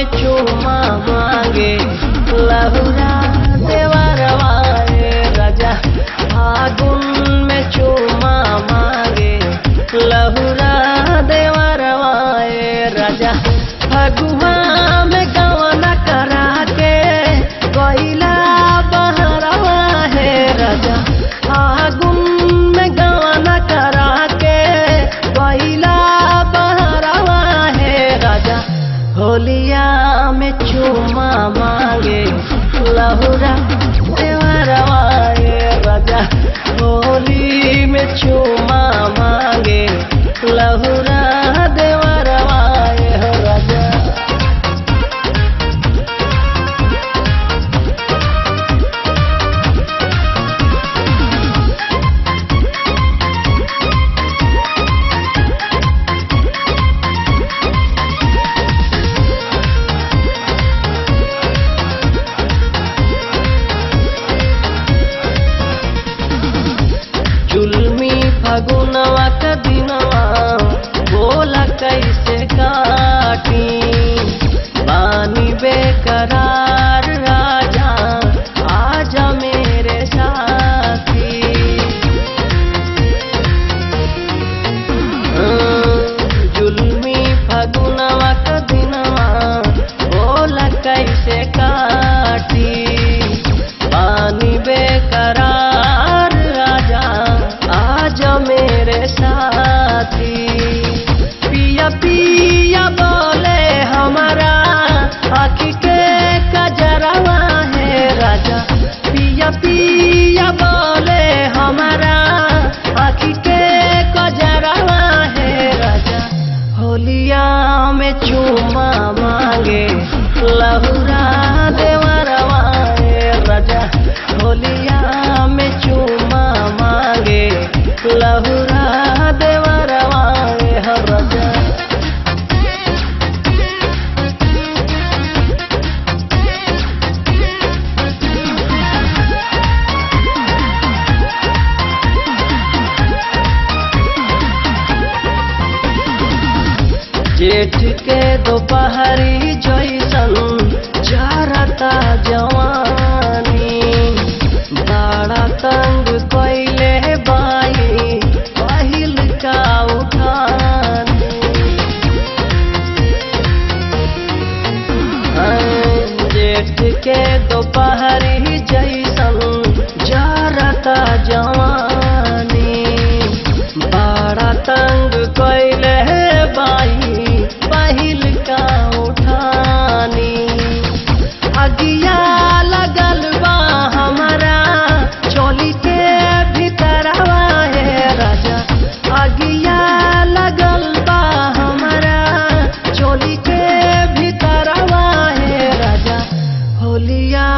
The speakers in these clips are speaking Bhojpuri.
में चूमा मांगे लहुरा देवरवा राजा। फागुन में चूमा मांगे लहुरा देवरवा राजा। फगुआ में गवना करा के कोयला बहरवा है राजा। फागुन में गवना करा के कोयला बहरवा है राजा। होलिया में चूमा मांगे लहुरा देवरवा राजा। होली में चूमा मांगे लहुरा देवरवा राजा। जुल्मी फगुनवा का दिनवा बोला कैसे काटी। बानी बेकरार राजा आजा मेरे साथी। जुल्मी फगुनवा का दिनवा बोला कैसे काटी। बानी बेकरार राजा आजा मेरे साथी। पिया पिया बोले हमारा आँखी के कजरवा है राजा। पिया पिया बोले हमारा आँखी के कजरवा है राजा। होलिया में चूमा मांगे लहुरा देवरवा राजा। होलिया में चूमा मांगे लहुरा देवरवा राजा। जेठ के दोपहरी जैसन जारता जवानी। बड़ा तंग कैले बाई पहिल का उठानी। जेठ के दोपहरी जैसन जारता जवानी। बड़ा तंग कैले बाई पहिल का उठानी। अगिया लगल बा हमारा चोली के भीतरवा है राजा। अगिया लगल बा हमारा चोली के भीतरवा है राजा। होलिया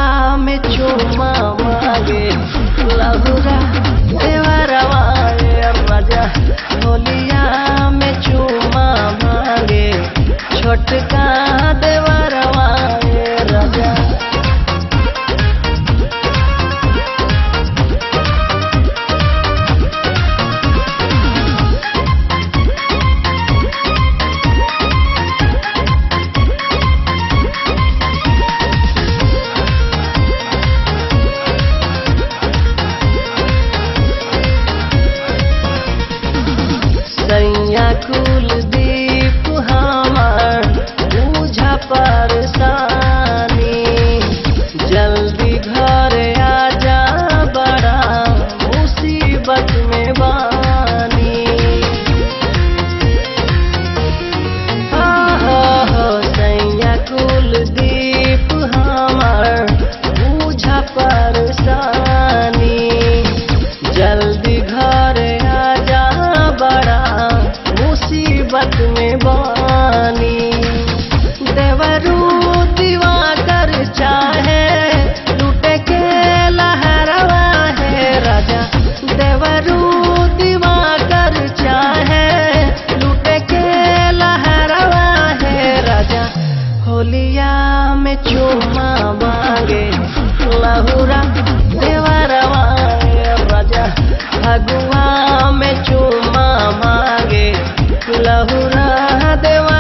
में चूमा मांगे लहुरा देवरवा राजा। होलिया में चूमा मांगे छोटका देवरवा राजा। सैया कुलदीप हमार बुझा परेशानी। जल्दी घर आजा बड़ा मुसीबत में बानी। सैया कुलदीप हमार बुझा परेशानी। जल्दी घर आजा बड़ा मुसीबत में बानी। देवरू दिवाकर चाहे लूटे के लहरवा है राजा। देवरू दिवाकर चाहे लूटे के लहरवा है राजा। होलिया में चूमा मांगे लहुरा देवरवा राजा। फगुआ में चूमा मांगे लहुरा देवा